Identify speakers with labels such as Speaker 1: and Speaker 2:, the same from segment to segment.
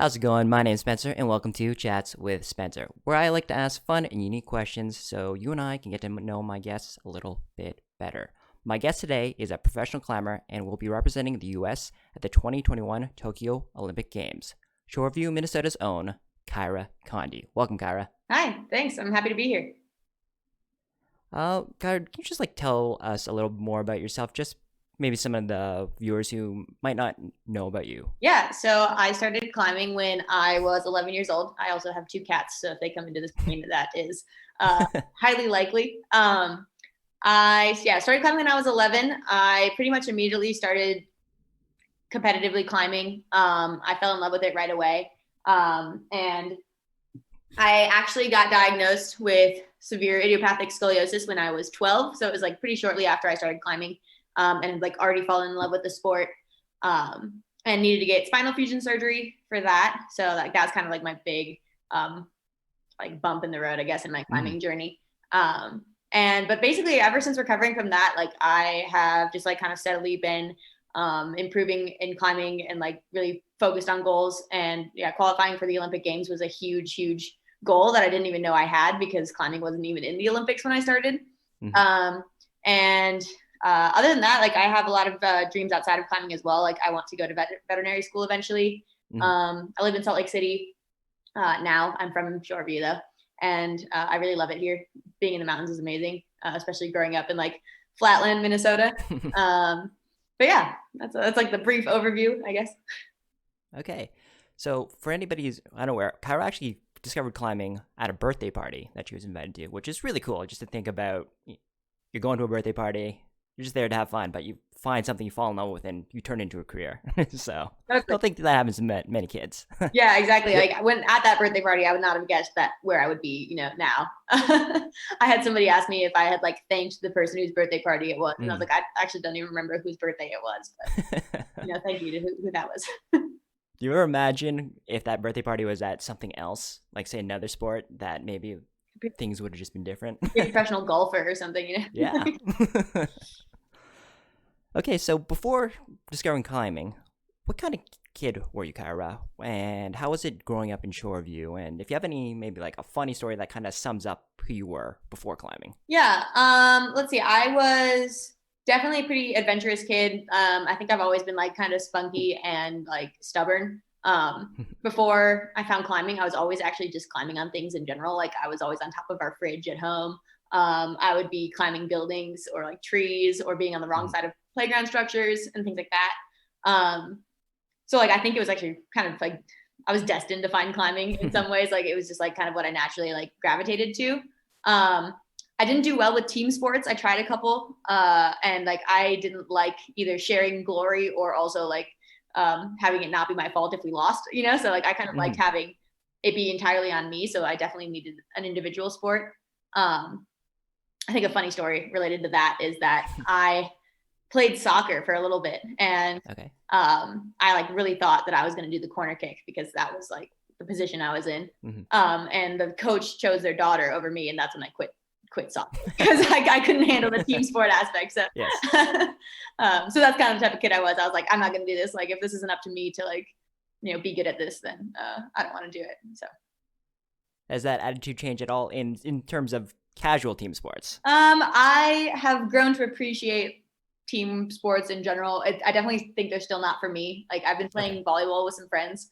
Speaker 1: How's it going? My name's Spencer, and welcome to Chats with Spencer, where I like to ask fun and unique questions so you and I can get to know my guests a little bit better. My guest today is a professional climber and will be representing the U.S. at the 2021 Tokyo Olympic Games. Shoreview, Minnesota's own Kyra Condie. Welcome, Kyra.
Speaker 2: Hi, thanks. I'm happy to be here.
Speaker 1: Kyra, can you just tell us a little more about yourself? Just maybe some of the viewers who might not know about you.
Speaker 2: Yeah, so I started climbing when I was 11 years old. I also have two cats, so if they come into this screen, that is highly likely. I started climbing when I was 11. I pretty much immediately started competitively climbing. I fell in love with it right away. And I actually got diagnosed with severe idiopathic scoliosis when I was 12. So it was pretty shortly after I started climbing. And already fallen in love with the sport, and needed to get spinal fusion surgery for that. So that was kind of my big bump in the road, I guess, in my climbing journey. But basically ever since recovering from that, I have just kind of steadily been improving in climbing and really focused on goals. And qualifying for the Olympic Games was a huge goal that I didn't even know I had because climbing wasn't even in the Olympics when I started. Other than that, I have a lot of dreams outside of climbing as well. I want to go to veterinary school eventually. I live in Salt Lake City now. I'm from Shoreview though, and I really love it here. Being in the mountains is amazing, especially growing up in Flatland, Minnesota. But yeah, that's the brief overview, I guess.
Speaker 1: Okay, so for anybody who's unaware, Kyra actually discovered climbing at a birthday party that she was invited to, which is really cool. Just to think about, you're going to a birthday party. You're just there to have fun, but you find something you fall in love with and you turn into a career. So I don't think that happens to many kids.
Speaker 2: Yeah, exactly. When at that birthday party, I would not have guessed that where I would be, now. I had somebody ask me if I had thanked the person whose birthday party it was. And I was I actually don't even remember whose birthday it was. But, thank you to who that was.
Speaker 1: Do you ever imagine if that birthday party was at something else, say another sport, that maybe things would have just been different?
Speaker 2: Be a professional golfer or something,
Speaker 1: Yeah. Okay, so before discovering climbing, what kind of kid were you, Kyra? And how was it growing up in Shoreview? And if you have any, maybe a funny story that kind of sums up who you were before climbing.
Speaker 2: Yeah. Let's see. I was definitely a pretty adventurous kid. I think I've always been kind of spunky and stubborn. Before I found climbing, I was always actually just climbing on things in general. I was always on top of our fridge at home. I would be climbing buildings or trees or being on the wrong side of playground structures and things like that. So I think it was actually kind of I was destined to find climbing in some ways. It was just kind of what I naturally gravitated to. I didn't do well with team sports. I tried a couple, and I didn't like either sharing glory or also having it not be my fault if we lost, So I kind of liked having it be entirely on me. So I definitely needed an individual sport. I think a funny story related to that is that I played soccer for a little bit, and I really thought that I was going to do the corner kick because that was the position I was in. And the coach chose their daughter over me, and that's when I quit soccer because I couldn't handle the team sport aspect. So,
Speaker 1: yes.
Speaker 2: So that's kind of the type of kid I was. I was I'm not going to do this. If this isn't up to me to be good at this, then I don't want to do it. So,
Speaker 1: has that attitude changed at all in terms of casual team sports?
Speaker 2: I have grown to appreciate team sports in general. I definitely think they're still not for me. I've been playing volleyball with some friends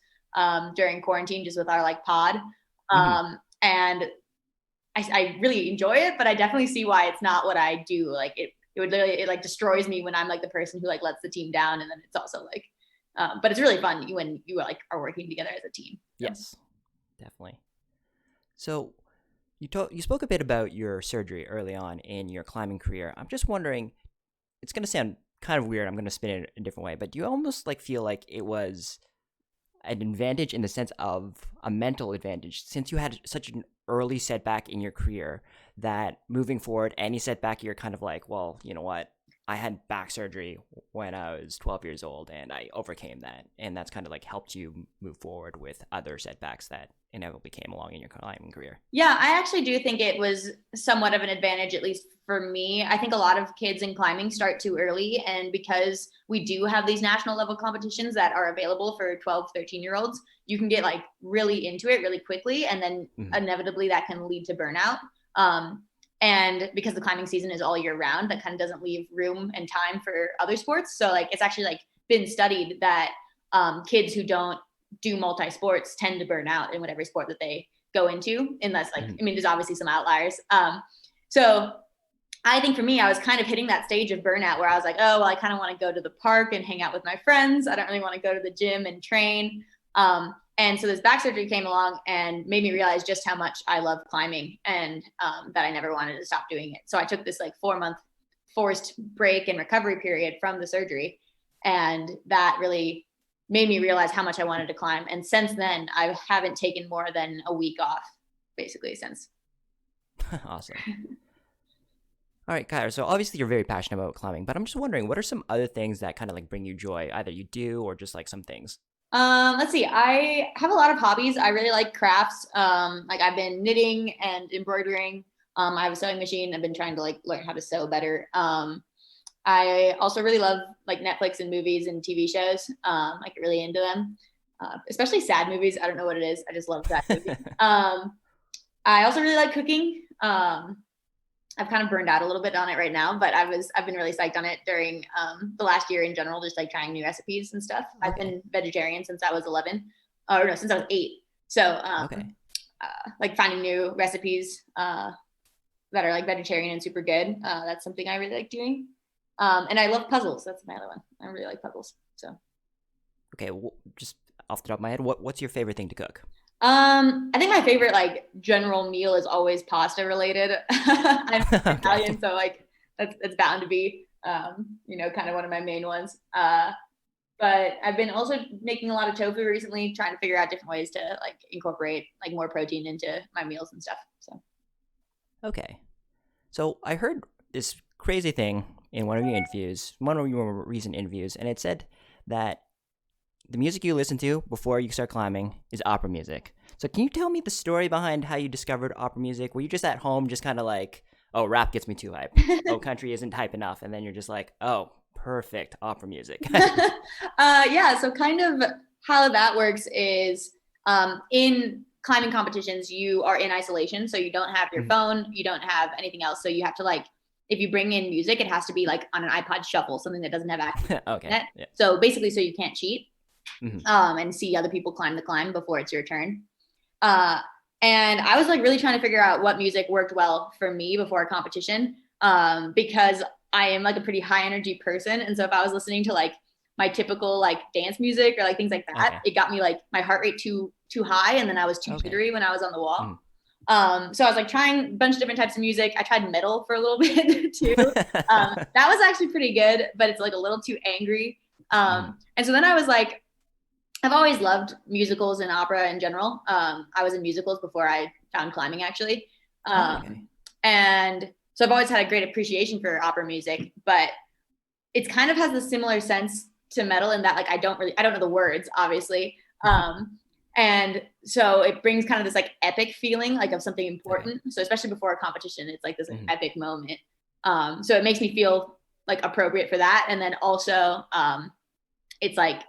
Speaker 2: during quarantine, just with our pod. And I really enjoy it, but I definitely see why it's not what I do. It would literally, destroys me when I'm the person who lets the team down. And then it's also but it's really fun when you are working together as a team. So.
Speaker 1: Yes, definitely. So you spoke a bit about your surgery early on in your climbing career. I'm just wondering, it's going to sound kind of weird. I'm going to spin it a different way, but do you almost feel like it was an advantage in the sense of a mental advantage since you had such an early setback in your career that moving forward, any setback, you're kind of well, you know what? I had back surgery when I was 12 years old, and I overcame that. And that's kind of like helped you move forward with other setbacks that inevitably came along in your climbing career.
Speaker 2: Yeah, I actually do think it was somewhat of an advantage, at least for me. I think a lot of kids in climbing start too early. And because we do have these national level competitions that are available for 12, 13-year-olds, you can get like really into it really quickly. And then inevitably that can lead to burnout. And because the climbing season is all year round, that kind of doesn't leave room and time for other sports. So like it's actually like been studied that kids who don't do multi-sports tend to burn out in whatever sport that they go into, unless like, I mean, there's obviously some outliers. So I think for me, I was kind of hitting that stage of burnout where I was like, oh, well, I kind of want to go to the park and hang out with my friends. I don't really want to go to the gym and train. And so this back surgery came along and made me realize just how much I love climbing and that I never wanted to stop doing it. So I took this like 4-month forced break and recovery period from the surgery. And that really made me realize how much I wanted to climb. And since then, I haven't taken more than a week off, basically, since.
Speaker 1: Awesome. All right, Kyra, so obviously you're very passionate about climbing, but I'm just wondering, what are some other things that kind of like bring you joy? Either you do or just like some things.
Speaker 2: Let's see. I have a lot of hobbies. I really like crafts. Like I've been knitting and embroidering. I have a sewing machine. I've been trying to like learn how to sew better. I also really love like Netflix and movies and TV shows. I get really into them, especially sad movies. I don't know what it is. I just love sad movies. I also really like cooking. I've kind of burned out a little bit on it right now, but I've been really psyched on it during the last year in general, just like trying new recipes and stuff. Okay. I've been vegetarian since I was 11, or no, since I was 8. So like finding new recipes that are like vegetarian and super good. That's something I really like doing. And I love puzzles. That's my other one. I really like puzzles. So.
Speaker 1: Okay, just off the top of my head, what's your favorite thing to cook?
Speaker 2: I think my favorite like general meal is always pasta related. I'm Italian, so like that's bound to be kind of one of my main ones. But I've been also making a lot of tofu recently, trying to figure out different ways to like incorporate like more protein into my meals and stuff. So.
Speaker 1: Okay, so I heard this crazy thing in one of your recent interviews, and it said that the music you listen to before you start climbing is opera music. So can you tell me the story behind how you discovered opera music? Were you just at home just kind of like, oh, rap gets me too hype. Oh, country isn't hype enough. And then you're just like, oh, perfect, opera music.
Speaker 2: Yeah, so kind of how that works is in climbing competitions, you are in isolation. So you don't have your phone, you don't have anything else. So you have to like, if you bring in music, it has to be like on an iPod shuffle, something that doesn't have access to internet. Yeah. So basically, so you can't cheat. And see other people climb the climb before it's your turn. And I was like really trying to figure out what music worked well for me before a competition, because I am like a pretty high energy person. And so if I was listening to like my typical like dance music or like things like that, it got me like my heart rate too high. And then I was too jittery when I was on the wall. So I was like trying a bunch of different types of music. I tried metal for a little bit too. That was actually pretty good, but it's like a little too angry. And so then I was like, I've always loved musicals and opera in general. I was in musicals before I found climbing, actually. And so I've always had a great appreciation for opera music, but it kind of has a similar sense to metal in that, like, I don't know the words, obviously. And so it brings kind of this like epic feeling, like of something important. So especially before a competition, it's like this epic moment. So it makes me feel like appropriate for that. And then also it's like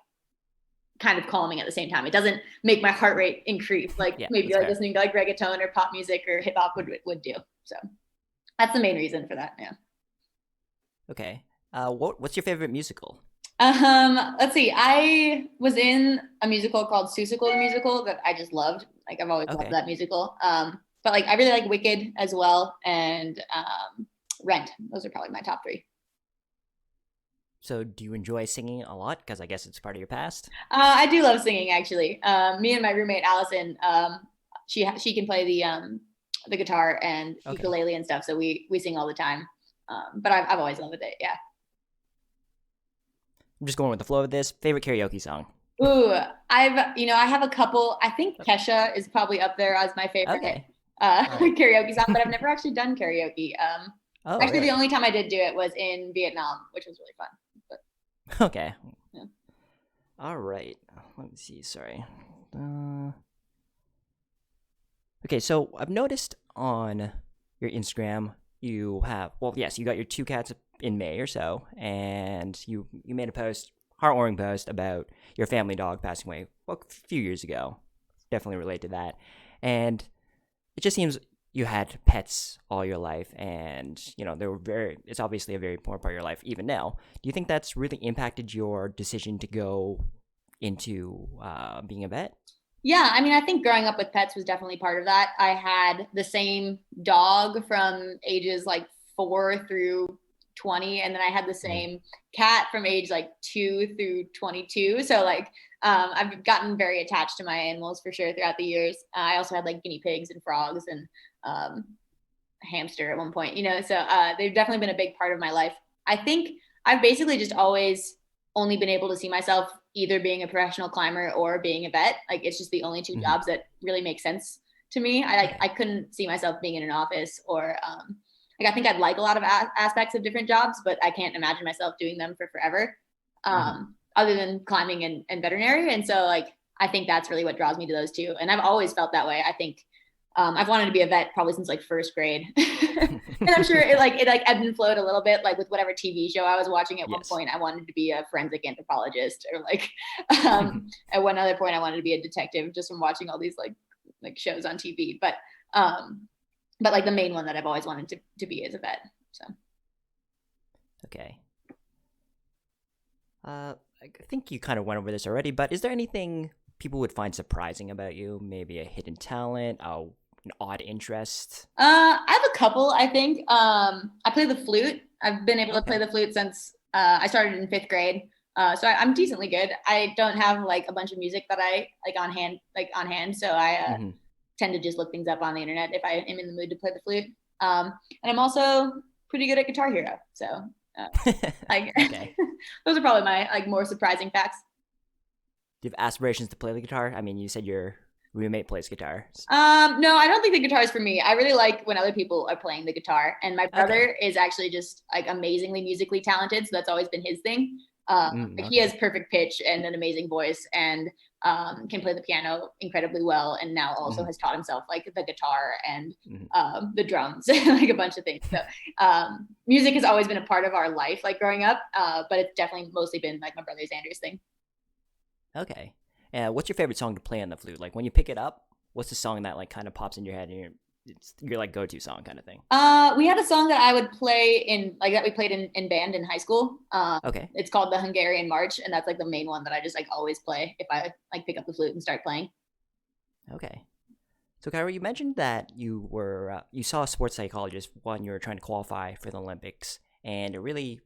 Speaker 2: kind of calming at the same time. It doesn't make my heart rate increase like maybe like listening to like reggaeton or pop music or hip hop would do. So that's the main reason for that. Yeah.
Speaker 1: Okay. What's your favorite musical?
Speaker 2: Let's see. I was in a musical called Seussical the Musical that I just loved. Like I've always loved that musical. But like I really like Wicked as well and Rent. Those are probably my top 3.
Speaker 1: So do you enjoy singing a lot? Because I guess it's part of your past.
Speaker 2: I do love singing, actually. Me and my roommate Allison, she can play the guitar and ukulele and stuff, so we sing all the time. But I've always loved it. Yeah.
Speaker 1: I'm just going with the flow of this. Favorite karaoke song?
Speaker 2: Ooh, I have a couple. I think Kesha is probably up there as my favorite karaoke song, but I've never actually done karaoke.
Speaker 1: Oh,
Speaker 2: Actually, the
Speaker 1: really?
Speaker 2: only time I did do it was in Vietnam, which was really fun. But
Speaker 1: Okay.
Speaker 2: yeah.
Speaker 1: All right. Let me see. Sorry. Uh, okay, so I've noticed on your Instagram you have, well, yes, you got your two cats in May or so, and you made a post, heartwarming post about your family dog passing away, well, a few years ago. Definitely relate to that, and it just seems you had pets all your life, and they were very. It's obviously a very important part of your life, even now. Do you think that's really impacted your decision to go into being a vet?
Speaker 2: Yeah, I mean, I think growing up with pets was definitely part of that. I had the same dog from ages like 4 through 20, and then I had the
Speaker 1: Mm-hmm.
Speaker 2: same cat from age like 2 through 22. So like, I've gotten very attached to my animals for sure throughout the years. I also had like guinea pigs and frogs and um, a hamster at one point, So they've definitely been a big part of my life. I think I've basically just always only been able to see myself either being a professional climber or being a vet. Like it's just the only two
Speaker 1: Mm-hmm.
Speaker 2: jobs that really make sense to me. I
Speaker 1: Okay.
Speaker 2: couldn't see myself being in an office or like I think I'd like a lot of aspects of different jobs, but I can't imagine myself doing them for forever.
Speaker 1: Mm-hmm.
Speaker 2: Other than climbing and veterinary. And so like I think that's really what draws me to those two. And I've always felt that way. I think I've wanted to be a vet probably since like first grade. And I'm sure it ebbed and flowed a little bit, like with whatever TV show I was watching. At one
Speaker 1: Yes.
Speaker 2: point, I wanted to be a forensic anthropologist, or like at one other point, I wanted to be a detective just from watching all these like shows on TV. But like the main one that I've always wanted to be is a vet. So
Speaker 1: Okay. I think you kind of went over this already, but is there anything people would find surprising about you? Maybe a hidden talent, an odd interest?
Speaker 2: I have a couple. I think I play the flute. I've been able to play
Speaker 1: Okay.
Speaker 2: the flute since I started in fifth grade. So I'm decently good. I don't have like a bunch of music that I like on hand. So I
Speaker 1: Mm-hmm.
Speaker 2: tend to just look things up on the internet if I am in the mood to play the flute. And I'm also pretty good at Guitar Hero. So like
Speaker 1: Okay.
Speaker 2: those are probably my like more surprising facts.
Speaker 1: Do you have aspirations to play the guitar? I mean, you said your roommate plays guitar.
Speaker 2: No, I don't think the guitar is for me. I really like when other people are playing the guitar, and my
Speaker 1: Okay.
Speaker 2: brother is actually just like amazingly musically talented, so that's always been his thing. Like he has
Speaker 1: Okay.
Speaker 2: perfect pitch and an amazing voice, and can play the piano incredibly well, and now also
Speaker 1: Mm-hmm.
Speaker 2: has taught himself like the guitar and
Speaker 1: Mm-hmm.
Speaker 2: the drums, like a bunch of things. So music has always been a part of our life, like growing up, but it's definitely mostly been like my brother Xander's thing.
Speaker 1: Okay. What's your favorite song to play on the flute? Like when you pick it up, what's the song that like kind of pops in your head and it's your like go-to song kind of thing?
Speaker 2: We had a song that I would play in like that we played in band in high school.
Speaker 1: Okay.
Speaker 2: It's called the Hungarian March, and that's like the main one that I just like always play if I like pick up the flute and start playing.
Speaker 1: Okay. So, Kyra, you mentioned that you saw a sports psychologist when you were trying to qualify for the Olympics, and it really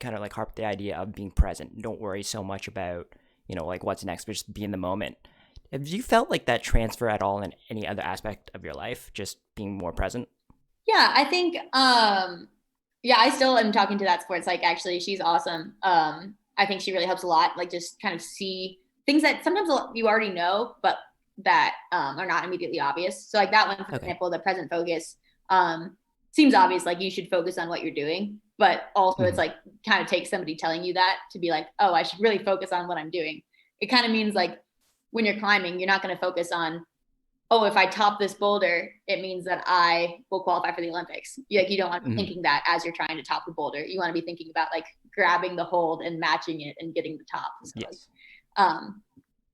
Speaker 1: kind of like harped the idea of being present. Don't worry so much about like what's next, but just be in the moment. Have you felt like that transfer at all in any other aspect of your life, just being more present?
Speaker 2: Yeah, I think yeah, I still am talking to that sports like actually she's awesome. I think she really helps a lot, like just kind of see things that sometimes you already know, but that are not immediately obvious. So like that one, for
Speaker 1: Okay.
Speaker 2: example, the present focus seems obvious, like you should focus on what you're doing, but also it's
Speaker 1: Hmm.
Speaker 2: like kind of takes somebody telling you that to be like, oh, I should really focus on what I'm doing. It kind of means like when you're climbing, you're not going to focus on, oh, if I top this boulder, it means that I will qualify for the Olympics. You don't want to be
Speaker 1: Hmm.
Speaker 2: thinking that as you're trying to top the boulder. You want to be thinking about like grabbing the hold and matching it and getting the top. So like,
Speaker 1: Yes.
Speaker 2: um,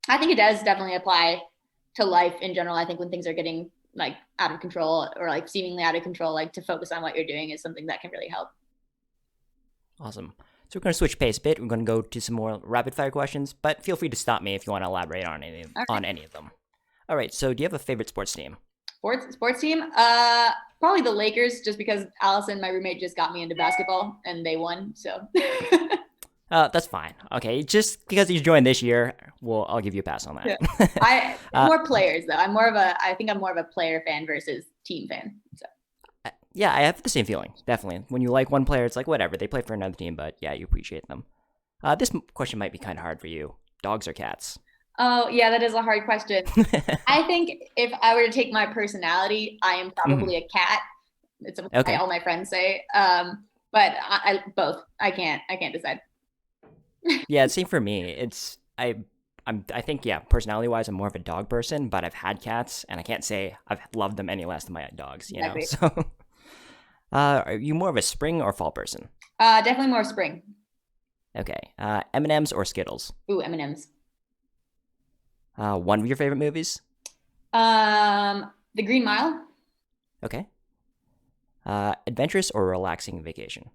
Speaker 2: I think it does definitely apply to life in general. I think when things are getting like out of control or like seemingly out of control, like to focus on what you're doing is something that can really help.
Speaker 1: Awesome. So we're going to switch pace a bit. We're going to go to some more rapid fire questions, but feel free to stop me if you want to elaborate
Speaker 2: All
Speaker 1: on
Speaker 2: right.
Speaker 1: any of them. All right. So do you have a favorite sports team?
Speaker 2: Sports team. Probably the Lakers, just because Allison, my roommate, just got me into basketball and they won. So
Speaker 1: That's fine. Okay, just because you joined this year, I'll give you a pass on
Speaker 2: yeah.
Speaker 1: that.
Speaker 2: I
Speaker 1: uh,
Speaker 2: more players though. I think I'm more of a player fan versus team fan. So
Speaker 1: yeah, I have the same feeling. Definitely, when you like one player, it's like whatever they play for another team, but yeah, you appreciate them. This question might be kind of hard for you. Dogs or cats?
Speaker 2: oh yeah, that is a hard question. I think if I were to take my personality, I am
Speaker 1: Hmm.
Speaker 2: probably a cat. It's what
Speaker 1: Okay.
Speaker 2: all my friends say. But I both. I can't decide.
Speaker 1: Yeah, same for me. I think yeah, personality wise, I'm more of a dog person, but I've had cats, and I can't say I've loved them any less than my dogs. You know,
Speaker 2: Exactly.
Speaker 1: so are you more of a spring or fall person?
Speaker 2: Definitely more spring.
Speaker 1: Okay, M&Ms or Skittles?
Speaker 2: Ooh, M&Ms.
Speaker 1: One of your favorite movies?
Speaker 2: The Green Mile.
Speaker 1: Okay. Adventurous or relaxing vacation?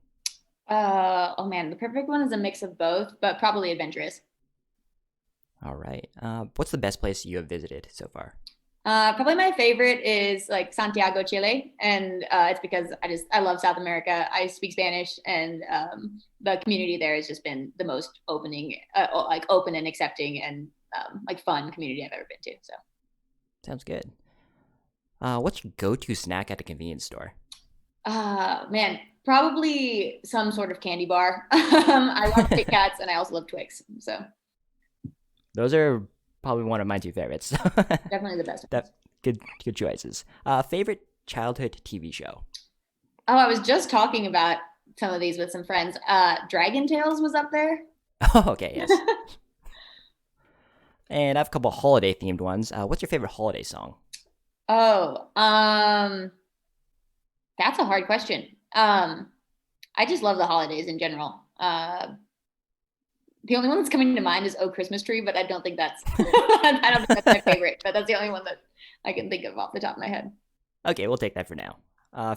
Speaker 2: Oh man, the perfect one is a mix of both, but probably adventurous.
Speaker 1: All right. What's the best place you have visited so far?
Speaker 2: Probably my favorite is like Santiago, Chile, and it's because I love South America. I speak Spanish, and the community there has just been the most like open and accepting, and like fun community I've ever been to. So,
Speaker 1: Sounds good. What's your go-to snack at a convenience store?
Speaker 2: man, probably some sort of candy bar. I love Kit Kats, and I also love Twix. So
Speaker 1: Those are probably one of my two favorites.
Speaker 2: definitely the best ones.
Speaker 1: That good choices. Favorite childhood TV show?
Speaker 2: Oh, I was just talking about some of these with some friends. Dragon Tales was up there.
Speaker 1: Oh, okay, yes. And I have a couple holiday themed ones. What's your favorite holiday song?
Speaker 2: Oh, that's a hard question. I just love the holidays in general. The only one that's coming to mind is "Oh Christmas Tree," but I don't think that's I don't think that's my favorite. But that's the only one that I can think of off the top of my head.
Speaker 1: Okay, we'll take that for now.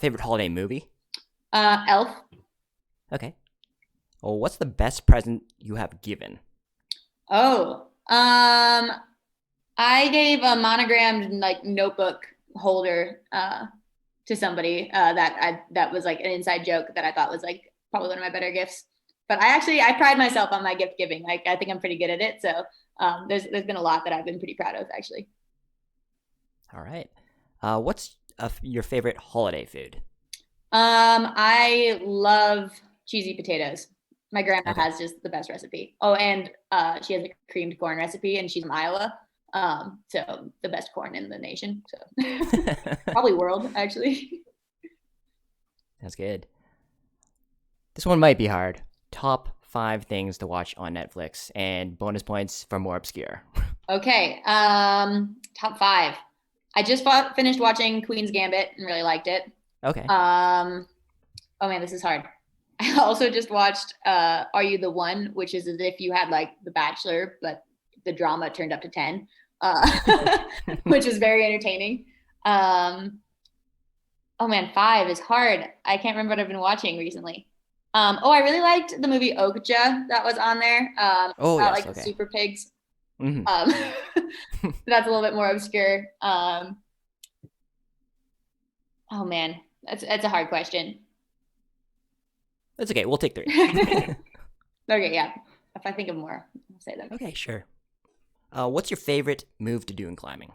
Speaker 1: Favorite holiday movie?
Speaker 2: Elf.
Speaker 1: Okay. Well, what's the best present you have given?
Speaker 2: Oh, I gave a monogrammed like notebook holder to somebody that was like an inside joke that I thought was like probably one of my better gifts. But I pride myself on my gift giving. Like I think I'm pretty good at it. So there's been a lot that I've been pretty proud of actually.
Speaker 1: All right. What's your favorite holiday food?
Speaker 2: I love cheesy potatoes. My grandma
Speaker 1: Okay.
Speaker 2: has just the best recipe. Oh, and she has a creamed corn recipe, and she's from Iowa. So the best corn in the nation. So probably world actually.
Speaker 1: That's good. This one might be hard. Top five things to watch on Netflix, and bonus points for more obscure.
Speaker 2: Okay. Top five. I just finished watching Queen's Gambit and really liked it.
Speaker 1: Okay.
Speaker 2: Oh man, this is hard. I also just watched Are You the One, which is as if you had like The Bachelor, but the drama turned up to 10, which is very entertaining. Um, oh man, five is hard. I can't remember what I've been watching recently. I really liked the movie Okja that was on there.
Speaker 1: Oh
Speaker 2: About
Speaker 1: yes.
Speaker 2: like the
Speaker 1: Okay.
Speaker 2: super pigs.
Speaker 1: Hmm.
Speaker 2: Um, that's a little bit more obscure. Oh man, that's a hard question.
Speaker 1: That's okay. We'll take three.
Speaker 2: Okay, yeah. If I think of more, I'll say them.
Speaker 1: Okay, sure. What's your favorite move to do in climbing?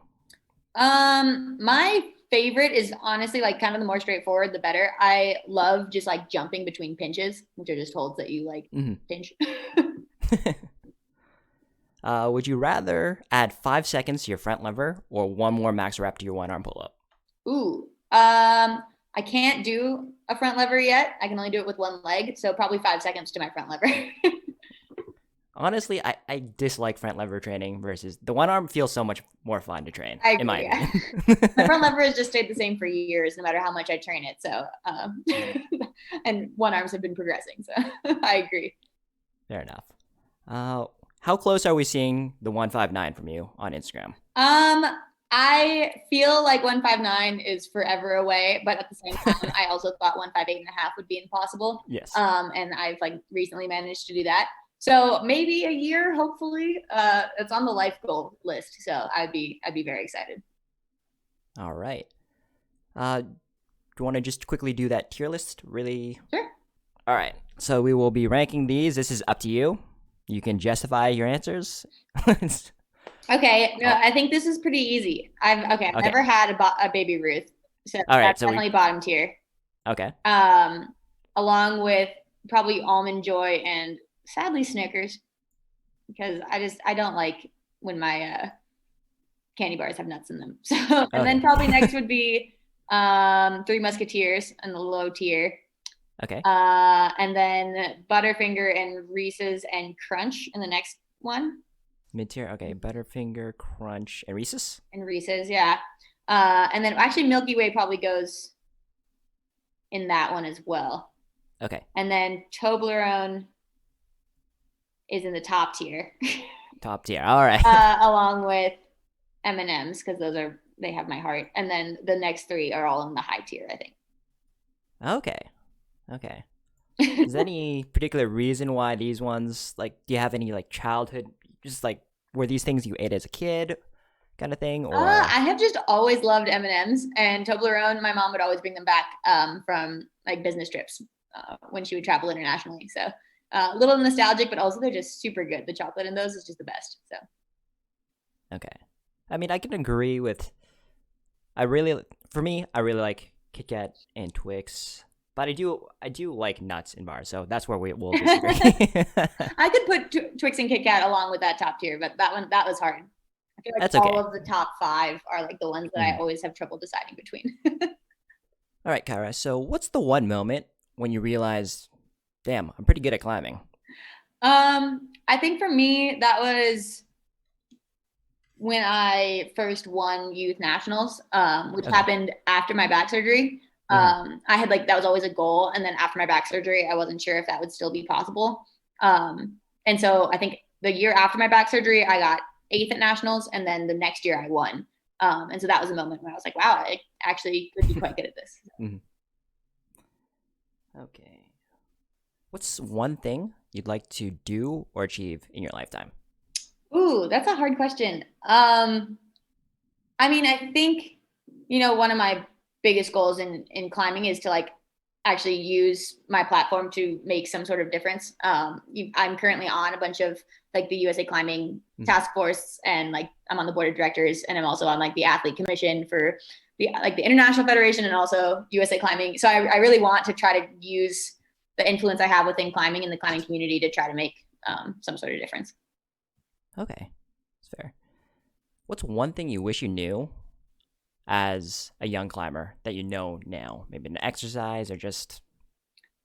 Speaker 2: My favorite is honestly like kind of the more straightforward, the better. I love just like jumping between pinches, which are just holds that you like
Speaker 1: Hmm.
Speaker 2: pinch.
Speaker 1: Would you rather add 5 seconds to your front lever or one more max rep to your one arm pull up?
Speaker 2: Ooh. I can't do a front lever yet. I can only do it with one leg, so probably 5 seconds to my front lever.
Speaker 1: Honestly, I dislike front lever training versus the one arm feels so much more fun to train,
Speaker 2: I
Speaker 1: in my
Speaker 2: agree. Yeah.
Speaker 1: opinion.
Speaker 2: My front lever has just stayed the same for years, no matter how much I train it. So, and one arms have been progressing. So, I agree.
Speaker 1: Fair enough. How close are we seeing the 159 from you on Instagram?
Speaker 2: I feel like 159 is forever away, but at the same time, I also thought 158.5 would be impossible.
Speaker 1: Yes.
Speaker 2: And I've like recently managed to do that. So maybe a year, hopefully. It's on the life goal list. So I'd be very excited.
Speaker 1: All right. Do you want to just quickly do that tier list? Really?
Speaker 2: Sure.
Speaker 1: All right. So we will be ranking these. This is up to you. You can justify your answers.
Speaker 2: Okay. No,
Speaker 1: Oh,
Speaker 2: I think this is pretty easy. I've
Speaker 1: okay.
Speaker 2: never had a baby Ruth, so
Speaker 1: All right.
Speaker 2: that's
Speaker 1: So
Speaker 2: definitely bottom tier.
Speaker 1: okay.
Speaker 2: Along with probably Almond Joy and sadly Snickers, because I don't like when my candy bars have nuts in them. So and then
Speaker 1: Okay.
Speaker 2: probably next would be Three Musketeers in the low tier.
Speaker 1: Okay.
Speaker 2: And then Butterfinger and Reese's and Crunch in the next one.
Speaker 1: Mid tier. Okay. Butterfinger, Crunch, and Reese's.
Speaker 2: And Reese's, yeah. And then actually Milky Way probably goes in that one as well.
Speaker 1: Okay.
Speaker 2: And then Toblerone is in the top tier,
Speaker 1: Top tier. All right.
Speaker 2: along with M&Ms because they have my heart. And then the next three are all in the high tier, I think.
Speaker 1: Okay. Okay. Is there any particular reason why these ones, like, do you have any, like, childhood, just, like, were these things you ate as a kid kind of thing, or?
Speaker 2: I have just always loved M&Ms and Toblerone. My mom would always bring them back from like business trips when she would travel internationally. So a little nostalgic, but also they're just super good. The chocolate in those is just the best. So
Speaker 1: Okay. I mean, I can agree with, for me, I really like Kit Kat and Twix. But I do like nuts in bars, so that's where we will disagree.
Speaker 2: I could put Twix and Kit Kat along with that top tier, but that was hard. I feel like
Speaker 1: That's
Speaker 2: all
Speaker 1: okay.
Speaker 2: of the top five are like the ones that I
Speaker 1: Mhm.
Speaker 2: always have trouble deciding between.
Speaker 1: All right, Kyra. So, what's the one moment when you realize, damn, I'm pretty good at climbing?
Speaker 2: I think for me that was when I first won youth nationals, which
Speaker 1: Okay.
Speaker 2: happened after my back surgery.
Speaker 1: Hmm.
Speaker 2: I had like that was always a goal, and then after my back surgery, I wasn't sure if that would still be possible. And so I think the year after my back surgery, I got eighth at nationals, and then the next year I won. And so that was a moment when I was like, wow, I actually could be quite good at this.
Speaker 1: Hmm. Okay. What's one thing you'd like to do or achieve in your lifetime?
Speaker 2: Ooh, that's a hard question. I mean, I think, one of my biggest goals in climbing is to like actually use my platform to make some sort of difference. I'm currently on a bunch of like the USA Climbing
Speaker 1: Mhm.
Speaker 2: Task Force, and like I'm on the board of directors, and I'm also on like the athlete commission for the International Federation and also USA Climbing. So I really want to try to use the influence I have within climbing and the climbing community to try to make some sort of difference.
Speaker 1: Okay, that's fair. What's one thing you wish you knew as a young climber that you know now? Maybe an exercise or just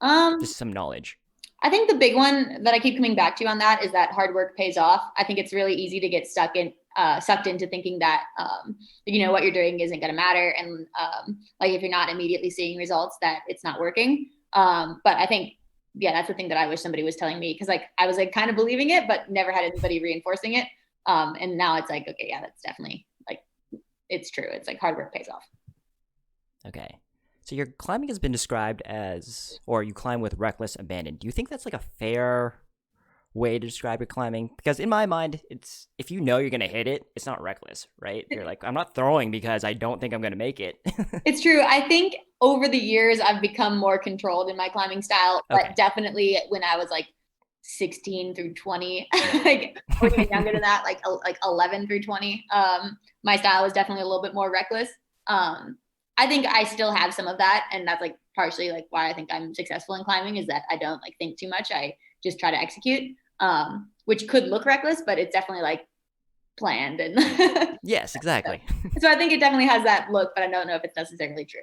Speaker 2: Um,
Speaker 1: some knowledge.
Speaker 2: I think the big one that I keep coming back to on that is that hard work pays off. I think it's really easy to get sucked into thinking that what you're doing isn't going to matter, and like if you're not immediately seeing results, that it's not working. But I think yeah, that's the thing that I wish somebody was telling me, because like I was like kind of believing it, but never had anybody reinforcing it. And now it's like okay, yeah, that's definitely like it's true. It's like hard work pays off.
Speaker 1: Okay. So your climbing has been described as, or you climb with reckless abandon. Do you think that's like a fair way to describe your climbing? Because in my mind, it's if you know you're gonna hit it, it's not reckless, right? You're like, I'm not throwing because I don't think I'm gonna make it.
Speaker 2: It's true. I think over the years I've become more controlled in my climbing style, but
Speaker 1: Okay.
Speaker 2: definitely when I was like 16 through 20, like or even younger than that, like 11 through 20, my style was definitely a little bit more reckless. I think I still have some of that, and that's like partially like why I think I'm successful in climbing is that I don't like think too much. I just try to execute, which could look reckless, but it's definitely like planned and
Speaker 1: Yes, exactly.
Speaker 2: so I think it definitely has that look, but I don't know if it's necessarily true.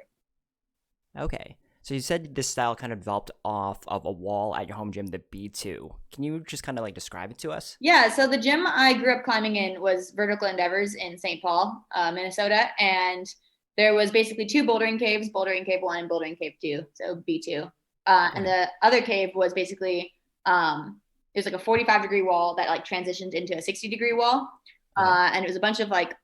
Speaker 1: Okay. So you said this style kind of developed off of a wall at your home gym, the B2. Can you just kind of like describe it to us?
Speaker 2: Yeah, so the gym I grew up climbing in was Vertical Endeavors in St. Paul, Minnesota, and there was basically two bouldering caves, bouldering cave one and bouldering cave two, so B2. And
Speaker 1: Okay.
Speaker 2: the other cave was basically it was like a 45-degree wall that like transitioned into a 60-degree wall,
Speaker 1: Okay.
Speaker 2: and it was a bunch of like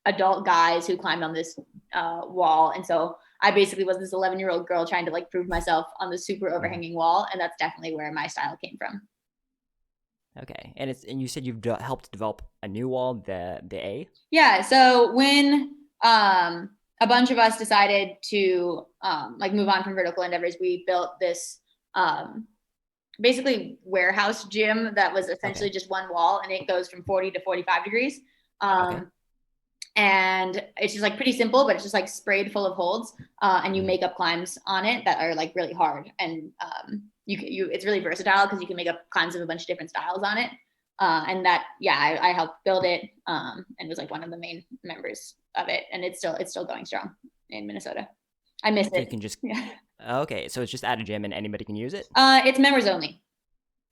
Speaker 2: adult guys who climbed on this wall, and so I basically was this 11-year-old girl trying to like prove myself on the super
Speaker 1: Mhm.
Speaker 2: overhanging wall, and that's definitely where my style came from.
Speaker 1: Okay. And you said you've helped develop a new wall, the A.
Speaker 2: Yeah. So when a bunch of us decided to like move on from Vertical Endeavors, we built this um, basically warehouse gym that was essentially
Speaker 1: Okay.
Speaker 2: just one wall, and it goes from 40 to 45 degrees.
Speaker 1: Okay.
Speaker 2: Um, and it's just like pretty simple, but it's just like sprayed full of holds, and you
Speaker 1: Mhm.
Speaker 2: make up climbs on it that are like really hard, and it's really versatile because you can make up climbs of a bunch of different styles on it. And that yeah, I helped build it, and was like one of the main members of it, and it's still going strong. in Minnesota. I miss
Speaker 1: So you
Speaker 2: it.
Speaker 1: can just
Speaker 2: Yeah.
Speaker 1: okay. So it's just at a gym and anybody can use it.
Speaker 2: It's members only,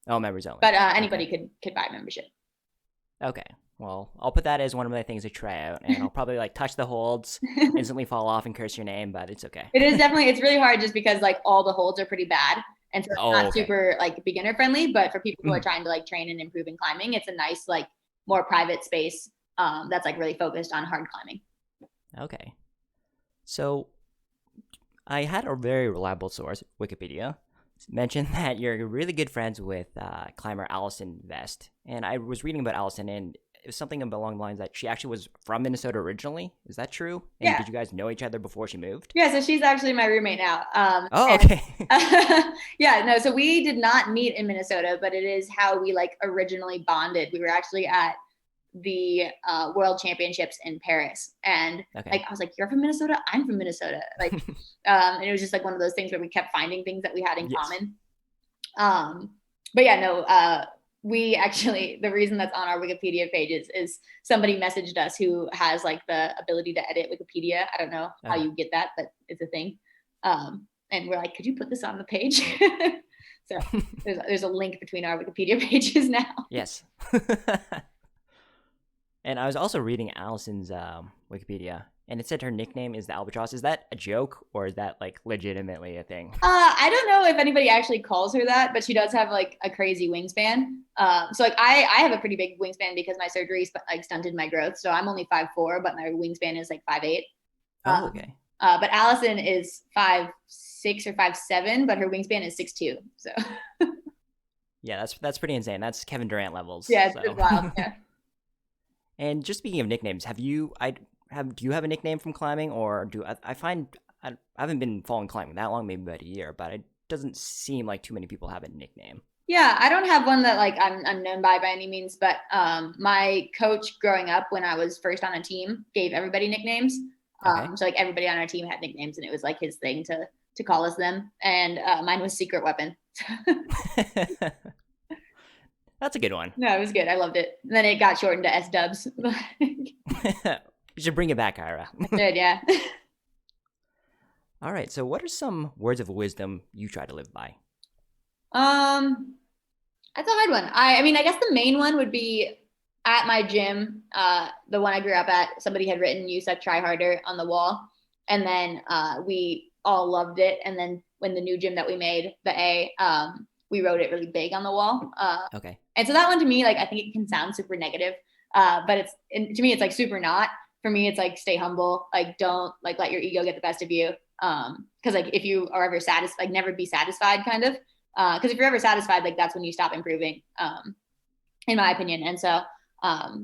Speaker 1: Oh, members only.
Speaker 2: but
Speaker 1: Okay.
Speaker 2: anybody could buy membership.
Speaker 1: Okay. Well, I'll put that as one of my things to try out, and I'll probably like touch the holds, instantly fall off, and curse your name, but it's okay.
Speaker 2: It is definitely, it's really hard just because like all the holds are pretty bad. And so it's
Speaker 1: Oh,
Speaker 2: not
Speaker 1: okay.
Speaker 2: super like beginner friendly, but for people who are
Speaker 1: Mhm.
Speaker 2: trying to like train and improve in climbing, it's a nice, like more private space that's like really focused on hard climbing.
Speaker 1: Okay. So I had a very reliable source, Wikipedia, mention that you're really good friends with climber Allison Vest, and I was reading about Allison, and it was something along the lines that she actually was from Minnesota originally. Is that true? And
Speaker 2: Yeah.
Speaker 1: did you guys know each other before she moved?
Speaker 2: Yeah. So she's actually my roommate now.
Speaker 1: Oh,
Speaker 2: And
Speaker 1: okay.
Speaker 2: yeah, no, so we did not meet in Minnesota, but it is how we like originally bonded. We were actually at the world championships in Paris, and
Speaker 1: Okay.
Speaker 2: like I was like, you're from Minnesota, I'm from Minnesota, like and it was just like one of those things where we kept finding things that we had in
Speaker 1: Yes.
Speaker 2: common. But yeah, no, we actually, the reason that's on our Wikipedia pages is somebody messaged us who has like the ability to edit Wikipedia. I don't know how
Speaker 1: Okay.
Speaker 2: you get that, but it's a thing. And we're like, could you put this on the page? So there's a link between our Wikipedia pages now.
Speaker 1: Yes. And I was also reading Allison's Wikipedia, and it said her nickname is the Albatross. Is that a joke, or is that like legitimately a thing?
Speaker 2: I don't know if anybody actually calls her that, but she does have like a crazy wingspan. So like I have a pretty big wingspan because my surgery like stunted my growth. So I'm only 5'4", but my wingspan is like 5'8".
Speaker 1: Oh, okay.
Speaker 2: But Allison is 5'6" or 5'7", but her wingspan is 6'2". So
Speaker 1: Yeah, that's pretty insane. That's Kevin Durant levels.
Speaker 2: yeah,
Speaker 1: So.
Speaker 2: it's wild. Yeah.
Speaker 1: And just speaking of nicknames, do you have a nickname from climbing, or I find I haven't been following climbing that long, maybe about a year, but it doesn't seem like too many people have a nickname.
Speaker 2: Yeah, I don't have one that like I'm known by any means, but my coach growing up when I was first on a team gave everybody nicknames.
Speaker 1: Okay.
Speaker 2: So like everybody on our team had nicknames, and it was like his thing to call us them. And mine was Secret Weapon.
Speaker 1: That's a good one.
Speaker 2: No, it was good. I loved it. And then it got shortened to S Dubs.
Speaker 1: You should bring it back, Kyra.
Speaker 2: Good, yeah.
Speaker 1: All right. So, what are some words of wisdom you try to live by?
Speaker 2: That's a hard one. I mean, I guess the main one would be at my gym, the one I grew up at. Somebody had written "You said try harder" on the wall, and then we all loved it. And then when the new gym that we made, the A, we wrote it really big on the wall.
Speaker 1: Okay.
Speaker 2: And so that one to me, like I think it can sound super negative, but to me it's like super not. For me, it's like stay humble, like don't like let your ego get the best of you. Because like if you are ever satisfied, like never be satisfied, kind of. Because if you're ever satisfied, like that's when you stop improving, in my opinion. And so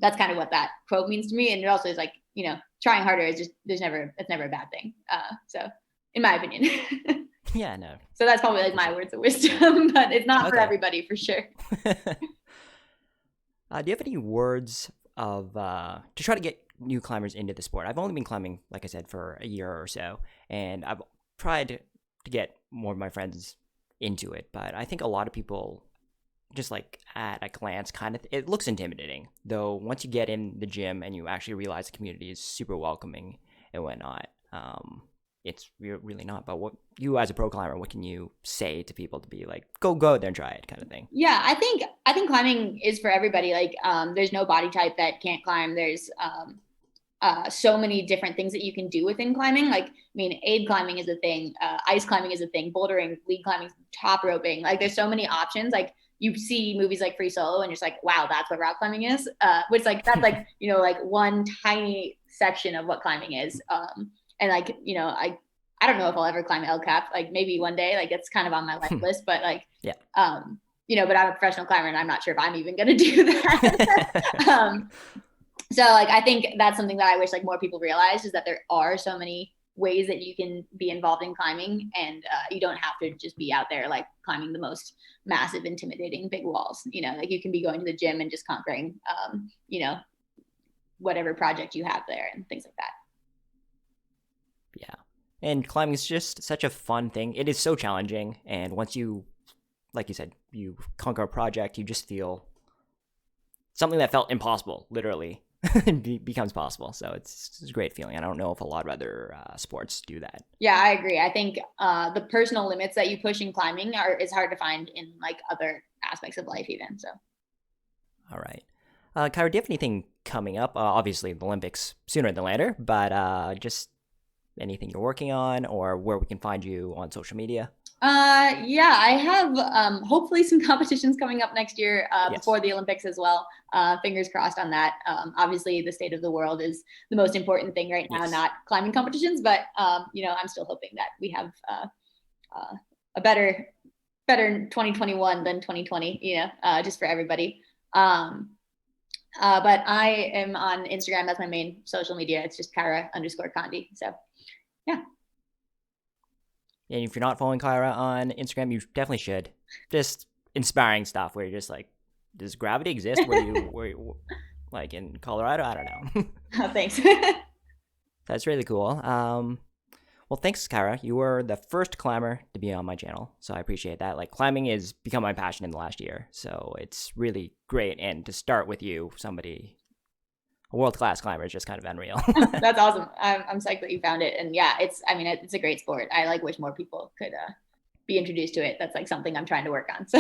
Speaker 2: that's kind of what that quote means to me. And it also is like, trying harder is just it's never a bad thing. So in my opinion.
Speaker 1: Yeah, no.
Speaker 2: So that's probably like my words of wisdom, but it's not for
Speaker 1: Okay.
Speaker 2: everybody for sure.
Speaker 1: Do you have any words of to try to get new climbers into the sport? I've only been climbing, like I said, for a year or so, and I've tried to get more of my friends into it, but I think a lot of people just like at a glance kind of it looks intimidating, though once you get in the gym and you actually realize the community is super welcoming and whatnot, it's really not. But what you as a pro climber, what can you say to people to be like go there and try it kind of thing?
Speaker 2: Yeah, I think climbing is for everybody. Like there's no body type that can't climb. There's so many different things that you can do within climbing. Like, I mean, aid climbing is a thing, ice climbing is a thing, bouldering, lead climbing, top roping. Like, there's so many options. Like, you see movies like Free Solo, and you're just like, wow, that's what rock climbing is. Which like that's like like one tiny section of what climbing is. And like I don't know if I'll ever climb El Cap. Like maybe one day. Like it's kind of on my life list, but like
Speaker 1: yeah.
Speaker 2: But I'm a professional climber, and I'm not sure if I'm even gonna do that. So like I think that's something that I wish like more people realize is that there are so many ways that you can be involved in climbing, and you don't have to just be out there like climbing the most massive, intimidating big walls. Like you can be going to the gym and just conquering, whatever project you have there and things like that.
Speaker 1: Yeah. And climbing is just such a fun thing. It is so challenging, and once you, like you said, you conquer a project, you just feel something that felt impossible, literally. becomes possible. So it's a great feeling. I don't know if a lot of other sports do that.
Speaker 2: Yeah, I agree. I think the personal limits that you push in climbing is hard to find in like other aspects of life even. So.
Speaker 1: All right. Kyra, do you have anything coming up? Obviously, the Olympics sooner than later, but just anything you're working on or where we can find you on social media?
Speaker 2: Yeah, I have hopefully some competitions coming up next year
Speaker 1: Yes.
Speaker 2: before the Olympics as well. Fingers crossed on that. Obviously, the state of the world is the most important thing right now,
Speaker 1: Yes.
Speaker 2: not climbing competitions. But I'm still hoping that we have a better 2021 than 2020. Just for everybody. But I am on Instagram. That's my main social media. It's just Kyra_Condie. So, yeah.
Speaker 1: And if you're not following Kyra on Instagram, you definitely should. Just inspiring stuff where you're just like, does gravity exist where you like in Colorado? I don't know.
Speaker 2: Oh, thanks.
Speaker 1: That's really cool. Well, thanks, Kyra. You were the first climber to be on my channel, so I appreciate that. Like, climbing has become my passion in the last year, so it's really great. And to start with you, a world-class climber, is just kind of unreal.
Speaker 2: That's awesome. I'm psyched that you found it. And yeah, it's a great sport. I like wish more people could be introduced to it. That's like something I'm trying to work on. So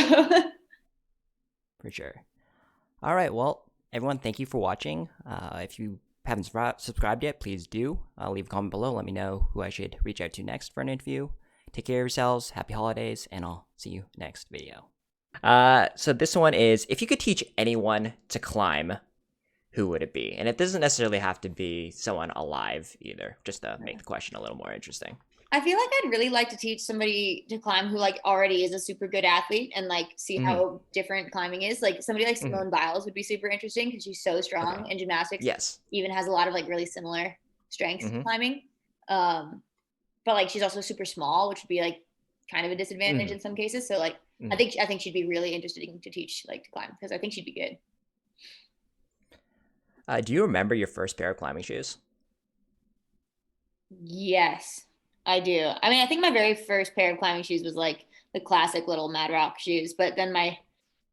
Speaker 1: For sure. All right. Well, everyone, thank you for watching. If you haven't subscribed yet, please do. Leave a comment below. Let me know who I should reach out to next for an interview. Take care of yourselves. Happy holidays, and I'll see you next video. So this one is, if you could teach anyone to climb, who would it be? And it doesn't necessarily have to be someone alive either, just to make the question a little more interesting.
Speaker 2: I feel like I'd really like to teach somebody to climb who like already is a super good athlete and like see how different climbing is. Like somebody like Simone Biles would be super interesting because she's so strong in gymnastics.
Speaker 1: Yes.
Speaker 2: Even has a lot of like really similar strengths to climbing. But like she's also super small, which would be like kind of a disadvantage in some cases. So like I think she'd be really interesting to teach like to climb because I think she'd be good.
Speaker 1: Do you remember your first pair of climbing shoes?
Speaker 2: Yes, I do. I mean, I think my very first pair of climbing shoes was like the classic little Mad Rock shoes, but then my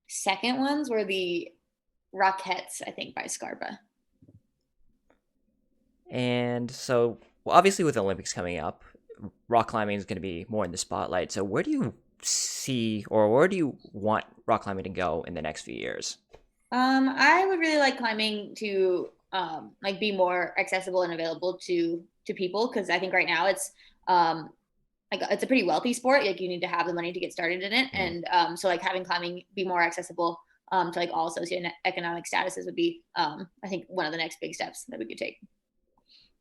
Speaker 2: second ones were the Rockettes, I think, by Scarpa.
Speaker 1: And so, well, obviously with the Olympics coming up, rock climbing is going to be more in the spotlight. So where do you see, or where do you want rock climbing to go in the next few years?
Speaker 2: I would really like climbing to like be more accessible and available to people because I think right now it's like it's a pretty wealthy sport. Like you need to have the money to get started in it, and so like having climbing be more accessible to like all socioeconomic statuses would be I think one of the next big steps that we could take.